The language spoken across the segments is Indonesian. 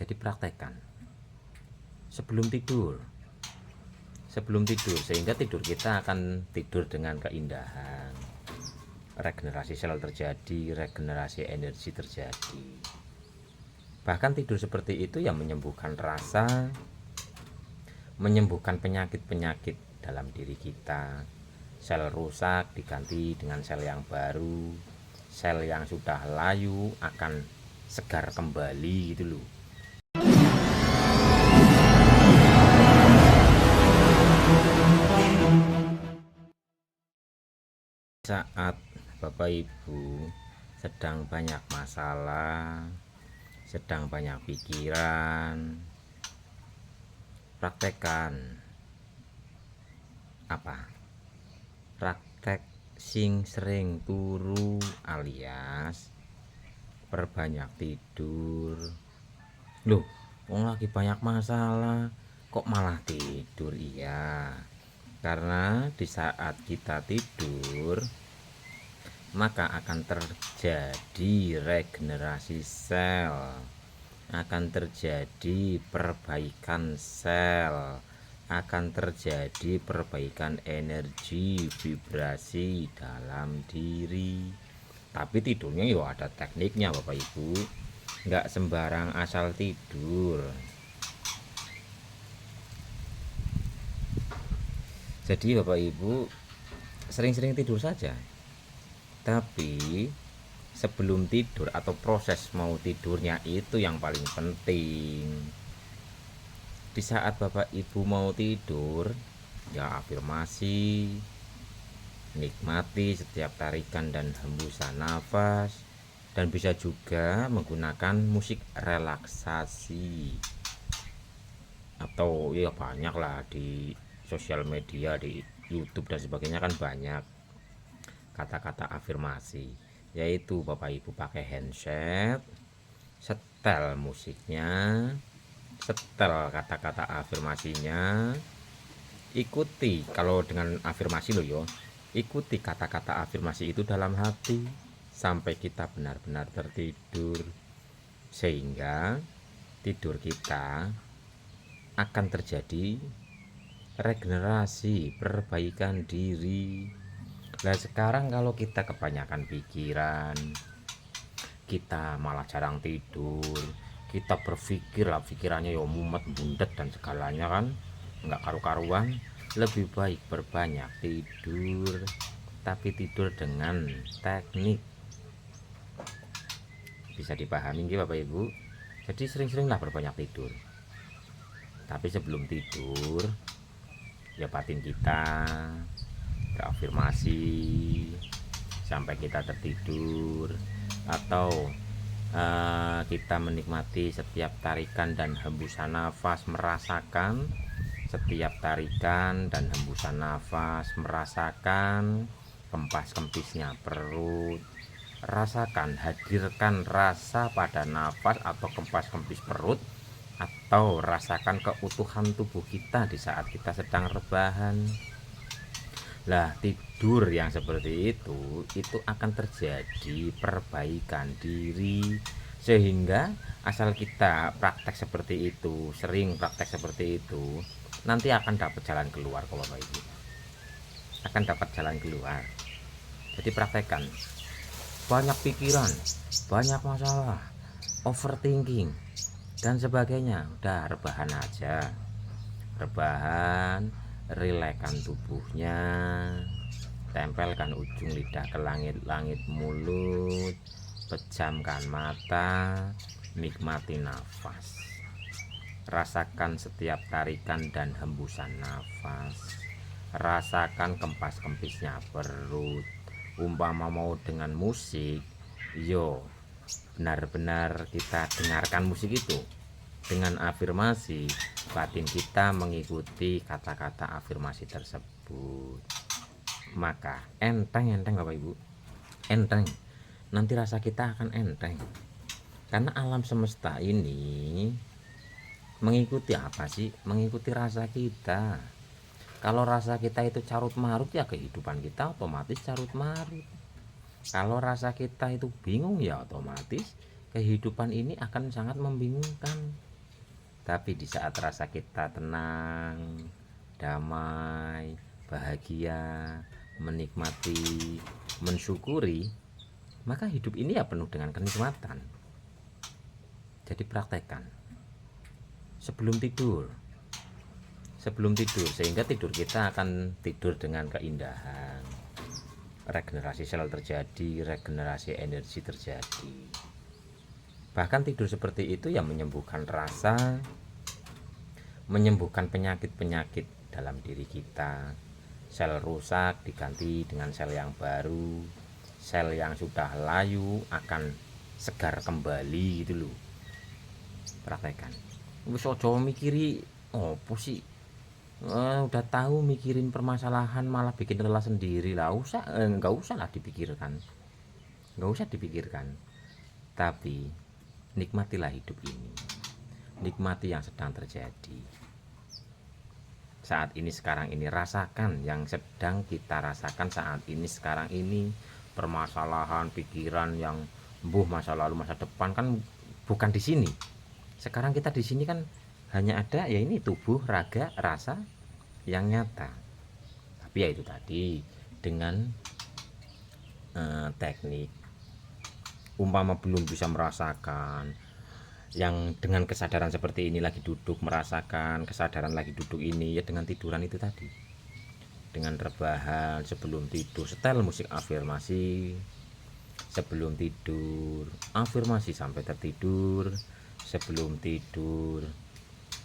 Jadi praktekkan sebelum tidur. Sehingga tidur kita akan tidur dengan keindahan. Regenerasi sel terjadi, regenerasi energi terjadi. Bahkan tidur seperti itu yang menyembuhkan rasa, menyembuhkan penyakit-penyakit dalam diri kita. Sel rusak diganti dengan sel yang baru. Sel yang sudah layu akan segar kembali gitu loh. Saat Bapak Ibu sedang banyak masalah, sedang banyak pikiran, praktekkan apa? Praktek sing sering turu alias perbanyak tidur. Loh, wong lagi banyak masalah kok malah tidur? Iya, karena di saat kita tidur maka akan terjadi regenerasi sel, akan terjadi perbaikan sel, akan terjadi perbaikan energi vibrasi dalam diri. Tapi tidurnya yo ada tekniknya Bapak Ibu, nggak sembarang asal tidur. Jadi Bapak Ibu sering-sering tidur saja, tapi sebelum tidur atau proses mau tidurnya itu yang paling penting. Di saat Bapak Ibu mau tidur, ya afirmasi, nikmati setiap tarikan dan hembusan nafas, dan bisa juga menggunakan musik relaksasi. Atau ya banyak lah di sosial media, di YouTube dan sebagainya kan banyak kata-kata afirmasi, yaitu Bapak Ibu pakai handset, setel musiknya, setel kata-kata afirmasinya, ikuti. Kalau dengan afirmasi loh yo, ikuti kata-kata afirmasi itu dalam hati sampai kita benar-benar tertidur, sehingga tidur kita akan terjadi regenerasi, perbaikan diri. Nah sekarang kalau kita kebanyakan pikiran, kita malah jarang tidur, kita berpikir lah pikirannya ya mumet, bundet dan segalanya kan nggak karu-karuan. Lebih baik berbanyak tidur, tapi tidur dengan teknik. Bisa dipahami nggih Bapak Ibu? Jadi sering-seringlah berbanyak tidur. Tapi sebelum tidur ya batin kita berafirmasi sampai kita tertidur, atau kita menikmati setiap tarikan dan hembusan nafas, merasakan setiap tarikan dan hembusan nafas, merasakan kempas-kempisnya perut, rasakan, hadirkan rasa pada nafas atau kempas-kempis perut, atau rasakan keutuhan tubuh kita di saat kita sedang rebahan. Lah tidur yang seperti itu akan terjadi perbaikan diri, sehingga asal kita praktek seperti itu, sering praktek seperti itu, nanti akan dapat jalan keluar kalau Bapak Ibu, akan dapat jalan keluar. Jadi praktekkan. Banyak pikiran, banyak masalah, overthinking dan sebagainya, udah rebahan aja, rebahan, rilekkan tubuhnya, tempelkan ujung lidah ke langit-langit mulut, pejamkan mata, nikmati nafas, rasakan setiap tarikan dan hembusan nafas, rasakan kempas-kempisnya perut. Umpama mau dengan musik, yo benar-benar kita dengarkan musik itu dengan afirmasi, batin kita mengikuti kata-kata afirmasi tersebut, maka enteng Bapak Ibu, enteng. Nanti rasa kita akan enteng, karena alam semesta ini mengikuti apa sih? Mengikuti rasa kita. Kalau rasa kita itu carut marut, ya kehidupan kita otomatis carut marut. Kalau rasa kita itu bingung, ya otomatis kehidupan ini akan sangat membingungkan. Tapi di saat rasa kita tenang, damai, bahagia, menikmati, mensyukuri, maka hidup ini ya penuh dengan kenikmatan. Jadi praktekkan sebelum tidur. Sebelum tidur, sehingga tidur kita akan tidur dengan keindahan. Regenerasi sel terjadi, regenerasi energi terjadi. Bahkan tidur seperti itu yang menyembuhkan rasa, menyembuhkan penyakit-penyakit dalam diri kita. Sel rusak diganti dengan sel yang baru, sel yang sudah layu akan segar kembali gitu loh. Praktekan. Wis aja mikiri opo sih, udah tahu mikirin permasalahan malah bikin lelah sendiri lah. Nggak usah lah dipikirkan, nggak usah dipikirkan. Tapi nikmatilah hidup ini, nikmati yang sedang terjadi saat ini, sekarang ini. Rasakan yang sedang kita rasakan saat ini, sekarang ini. Permasalahan pikiran yang masa lalu masa depan kan bukan di sini. Sekarang kita di sini kan hanya ada ya ini tubuh, raga, rasa yang nyata. Tapi ya itu tadi, dengan teknik, umpama belum bisa merasakan, yang dengan kesadaran seperti ini lagi duduk merasakan kesadaran lagi duduk ini, ya dengan tiduran itu tadi, dengan rebahan sebelum tidur, setel musik afirmasi sebelum tidur, afirmasi sampai tertidur. Sebelum tidur,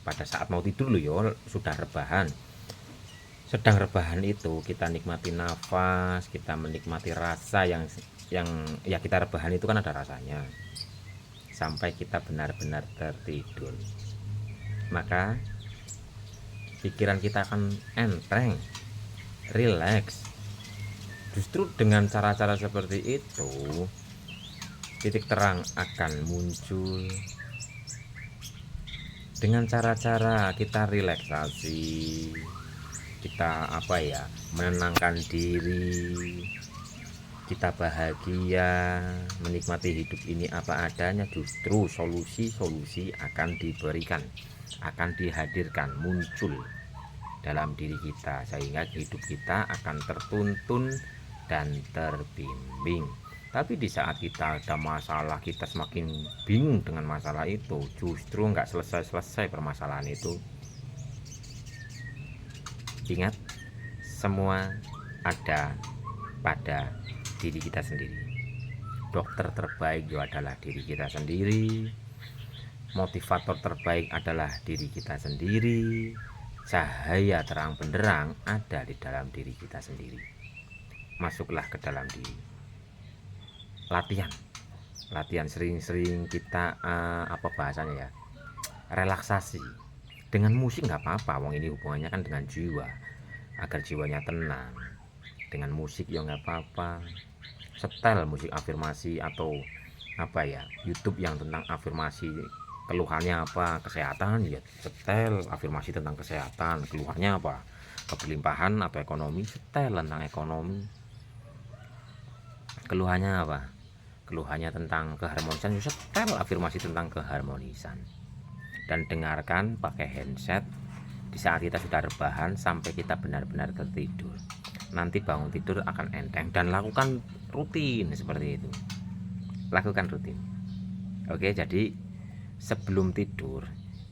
pada saat mau tidur loh ya, sudah rebahan. Sedang rebahan itu kita nikmati nafas, kita menikmati rasa yang ya kita rebahan itu kan ada rasanya, sampai kita benar-benar tertidur. Maka pikiran kita akan enteng, rileks. Justru dengan cara-cara seperti itu, titik terang akan muncul. Dengan cara-cara kita relaksasi, kita menenangkan diri, kita bahagia, menikmati hidup ini apa adanya, justru solusi-solusi akan diberikan, akan dihadirkan, muncul dalam diri kita, sehingga hidup kita akan tertuntun dan terbimbing. Tapi di saat kita ada masalah, kita semakin bingung dengan masalah itu, justru nggak selesai-selesai permasalahan itu. Ingat, semua ada pada diri kita sendiri. Dokter terbaik juga adalah diri kita sendiri. Motivator terbaik adalah diri kita sendiri. Cahaya terang benderang ada di dalam diri kita sendiri. Masuklah ke dalam diri. Latihan sering-sering kita relaksasi dengan musik. Nggak apa-apa, wong ini hubungannya kan dengan jiwa, agar jiwanya tenang. Dengan musik ya nggak apa-apa. Setel musik afirmasi atau YouTube yang tentang afirmasi. Keluhannya apa? Kesehatan, ya setel afirmasi tentang kesehatan. Keluhannya apa? Keberlimpahan atau ekonomi, setel tentang ekonomi. Keluhannya apa? Keluhannya tentang keharmonisan, setel afirmasi tentang keharmonisan. Dan dengarkan pakai handset di saat kita sudah rebahan sampai kita benar-benar tertidur. Nanti bangun tidur akan enteng, dan lakukan rutin seperti itu. Lakukan rutin. Oke, jadi sebelum tidur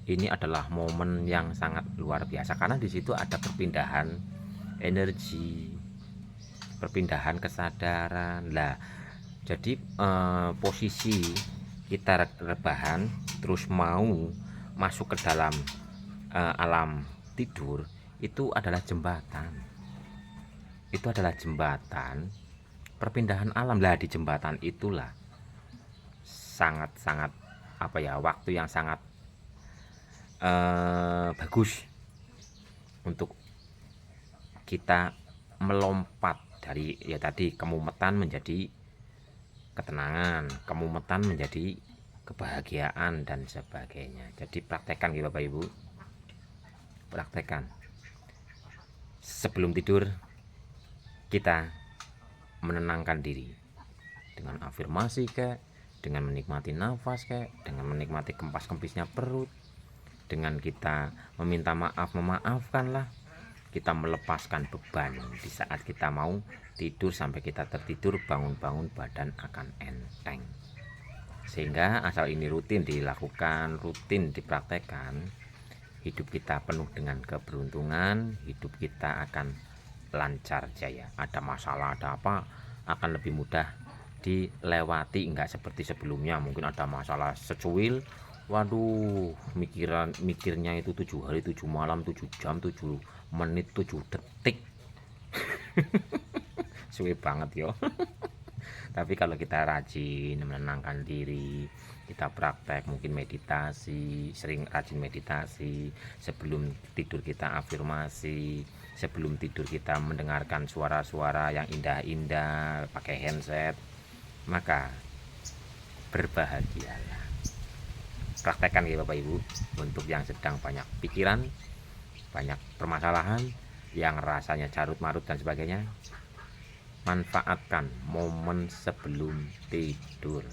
ini adalah momen yang sangat luar biasa, karena di situ ada perpindahan energi, perpindahan kesadaran. Lah, jadi posisi kita rebahan terus mau masuk ke dalam alam tidur, itu adalah jembatan. Itu adalah jembatan perpindahan alam. Lah, di jembatan itulah sangat-sangat waktu yang sangat bagus untuk kita melompat dari kemumetan menjadi ketenangan, kemumetan menjadi kebahagiaan dan sebagainya. Jadi praktekkan gitu Bapak Ibu, praktekkan. Sebelum tidur kita menenangkan diri dengan afirmasi dengan menikmati nafas dengan menikmati kempas-kempisnya perut, Dengan kita meminta maaf, memaafkanlah, kita melepaskan beban di saat kita mau tidur. Sampai kita tertidur, bangun-bangun badan akan enteng. Sehingga asal ini rutin dilakukan, rutin dipraktekkan, hidup kita penuh dengan keberuntungan, hidup kita akan lancar jaya. Ada masalah, ada apa, akan lebih mudah dilewati, enggak seperti sebelumnya. Mungkin ada masalah secuil, waduh, mikirnya itu 7 hari 7 malam, 7 jam, 7 menit, 7 detik. Suwe banget yo. Tapi kalau kita rajin menenangkan diri, kita praktek mungkin meditasi, sering rajin meditasi, sebelum tidur kita afirmasi, sebelum tidur kita mendengarkan suara-suara yang indah-indah pakai handset, maka berbahagialah. Praktekkan ya Bapak Ibu. Untuk yang sedang banyak pikiran, banyak permasalahan, yang rasanya carut marut dan sebagainya, manfaatkan momen sebelum tidur.